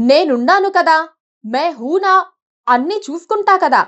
నేనున్నాను కదా! మే హూనా అన్నీ చూసుకుంటా కదా!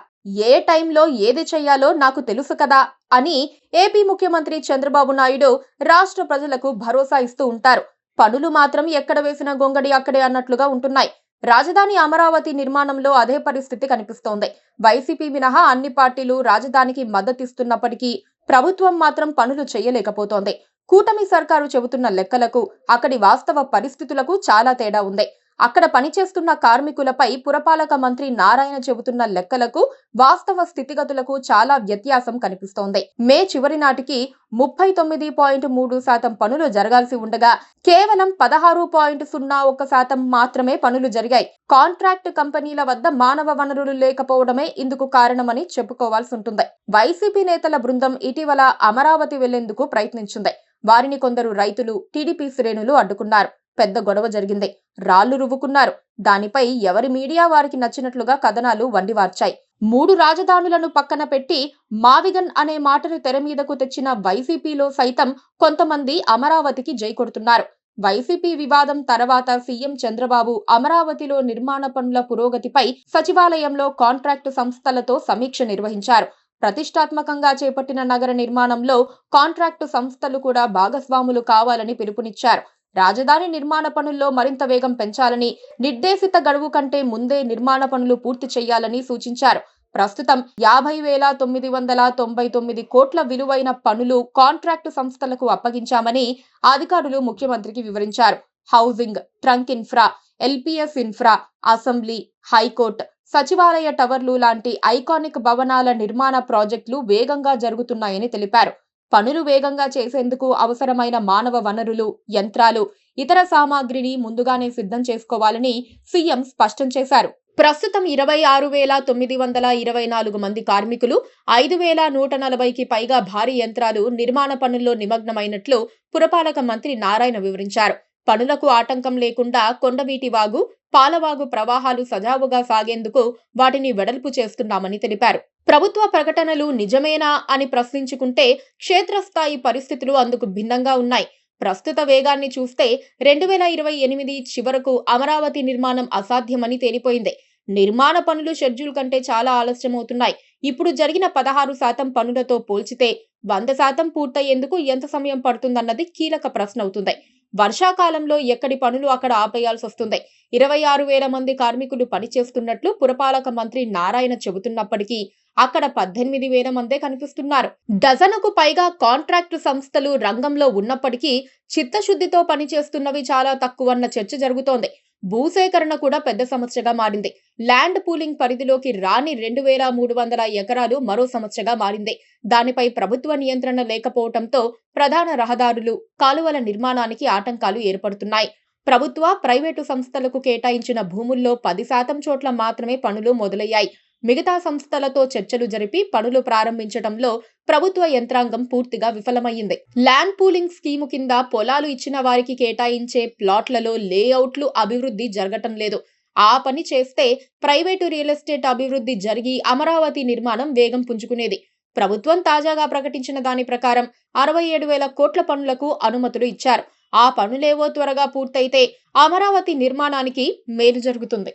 ఏ టైంలో ఏది చెయ్యాలో నాకు తెలుసు కదా! అని ఏపీ ముఖ్యమంత్రి చంద్రబాబు నాయుడు రాష్ట్ర ప్రజలకు భరోసా ఇస్తూ ఉంటారు. పనులు మాత్రం ఎక్కడ వేసిన గొంగడి అక్కడే అన్నట్లుగా ఉంటున్నాయి. రాజధాని అమరావతి నిర్మాణంలో అదే పరిస్థితి కనిపిస్తోంది. వైసీపీ మినహా అన్ని పార్టీలు రాజధానికి మద్దతిస్తున్నప్పటికీ ప్రభుత్వం మాత్రం పనులు చేయలేకపోతోంది. కూటమి సర్కారు చెబుతున్న లెక్కలకు, అక్కడి వాస్తవ పరిస్థితులకు చాలా తేడా ఉంది. అక్కడ పనిచేస్తున్న కార్మికులపై పురపాలక మంత్రి నారాయణ చెబుతున్న లెక్కలకు, వాస్తవ స్థితిగతులకు చాలా వ్యత్యాసం కనిపిస్తోంది. మే చివరి నాటికి 39.3% పనులు జరగాల్సి ఉండగా కేవలం 16.01% మాత్రమే పనులు జరిగాయి. కాంట్రాక్ట్ కంపెనీల వద్ద మానవ వనరులు లేకపోవడమే ఇందుకు కారణమని చెప్పుకోవాల్సి ఉంటుంది. వైసీపీ నేతల బృందం ఇటీవల అమరావతి వెళ్లేందుకు ప్రయత్నించింది. వారిని కొందరు రైతులు, టీడీపీ శ్రేణులు అడ్డుకున్నారు. పెద్ద గొడవ జరిగింది. రాళ్లు రువ్వుకున్నారు. దానిపై ఎవరి మీడియా వారికి నచ్చినట్లుగా కథనాలు వండివార్చాయి. 3 రాజధానులను పక్కన పెట్టి మావిగన్ అనే మాటను తెర మీదకు తెచ్చిన వైసీపీలో సైతం కొంతమంది అమరావతికి జై కొడుతున్నారు. వైసీపీ వివాదం తర్వాత సీఎం చంద్రబాబు అమరావతిలో నిర్మాణ పనుల పురోగతిపై సచివాలయంలో కాంట్రాక్టు సంస్థలతో సమీక్ష నిర్వహించారు. ప్రతిష్టాత్మకంగా చేపట్టిన నగర నిర్మాణంలో కాంట్రాక్టు సంస్థలు కూడా భాగస్వాములు కావాలని పిలుపునిచ్చారు. రాజధాని నిర్మాణ పనుల్లో మరింత వేగం పెంచాలని, నిర్దేశిత గడువు కంటే ముందే నిర్మాణ పనులు పూర్తి చేయాలని సూచించారు. ప్రస్తుతం 50,999 కోట్ల విలువైన పనులు కాంట్రాక్టు సంస్థలకు అప్పగించామని అధికారులు ముఖ్యమంత్రికి వివరించారు. Housing, trunk infra, LPS infra, assembly, high court, సచివాలయ టవర్లు లాంటి ఐకానిక్ భవనాల నిర్మాణ ప్రాజెక్టులు వేగంగా జరుగుతున్నాయని తెలిపారు. పనులు వేగంగా చేసేందుకు అవసరమైన మానవ వనరులు, యంత్రాలు, ఇతర సామాగ్రిని ముందుగానే సిద్ధం చేసుకోవాలని సీఎం స్పష్టం చేశారు. ప్రస్తుతం 26,924 మంది కార్మికులు, 5,140కి పైగా భారీ యంత్రాలు నిర్మాణ పనుల్లో నిమగ్నమైనట్లు పురపాలక మంత్రి నారాయణ వివరించారు. పనులకు ఆటంకం లేకుండా కొండవీటి వాగు, పాలవాగు ప్రవాహాలు సజావుగా సాగేందుకు వాటిని వెడల్పు చేస్తున్నామని తెలిపారు. ప్రభుత్వ ప్రకటనలు నిజమేనా అని ప్రశ్నించుకుంటే క్షేత్రస్థాయి పరిస్థితులు అందుకు భిన్నంగా ఉన్నాయి. ప్రస్తుత వేగాన్ని చూస్తే 2028 చివరకు అమరావతి నిర్మాణం అసాధ్యమని తేలిపోయింది. నిర్మాణ పనులు షెడ్యూల్ కంటే చాలా ఆలస్యమవుతున్నాయి. ఇప్పుడు జరిగిన 16% పనులతో పోల్చితే 100% పూర్తయ్యేందుకు ఎంత సమయం పడుతుందన్నది కీలక ప్రశ్న అవుతుంది. వర్షాకాలంలో ఎక్కడి పనులు అక్కడ ఆపేయాల్సి వస్తుంది. 26,000 మంది కార్మికులు పనిచేస్తున్నట్లు పురపాలక మంత్రి నారాయణ చెబుతున్నప్పటికీ అక్కడ 18,000 మందే కనిపిస్తున్నారు. డజనుకు పైగా కాంట్రాక్టు సంస్థలు రంగంలో ఉన్నప్పటికీ చిత్తశుద్ధితో పనిచేస్తున్నవి చాలా తక్కువన్న చర్చ జరుగుతోంది. భూసేకరణ కూడా పెద్ద సమస్యగా మారింది. ల్యాండ్ పూలింగ్ పరిధిలోకి రాని 2,300 ఎకరాలు మరో సమస్యగా మారింది. దానిపై ప్రభుత్వ నియంత్రణ లేకపోవడంతో ప్రధాన రహదారులు, కాలువల నిర్మాణానికి ఆటంకాలు ఏర్పడుతున్నాయి. ప్రభుత్వ, ప్రైవేటు సంస్థలకు కేటాయించిన భూముల్లో 10% చోట్ల మాత్రమే పనులు మొదలయ్యాయి. మిగతా సంస్థలతో చర్చలు జరిపి పనులు ప్రారంభించడంలో ప్రభుత్వ యంత్రాంగం పూర్తిగా విఫలమయ్యింది. ల్యాండ్ పూలింగ్ స్కీము కింద పొలాలు ఇచ్చిన వారికి కేటాయించే ప్లాట్లలో లేఅవుట్లు అభివృద్ధి జరగటం లేదు. ఆ పని చేస్తే ప్రైవేటు రియల్ ఎస్టేట్ అభివృద్ధి జరిగి అమరావతి నిర్మాణం వేగం పుంజుకునేది. ప్రభుత్వం తాజాగా ప్రకటించిన దాని ప్రకారం 67,000 కోట్ల పనులకు అనుమతులు ఇచ్చారు. ఆ పనులేవో త్వరగా పూర్తయితే అమరావతి నిర్మాణానికి మేలు జరుగుతుంది.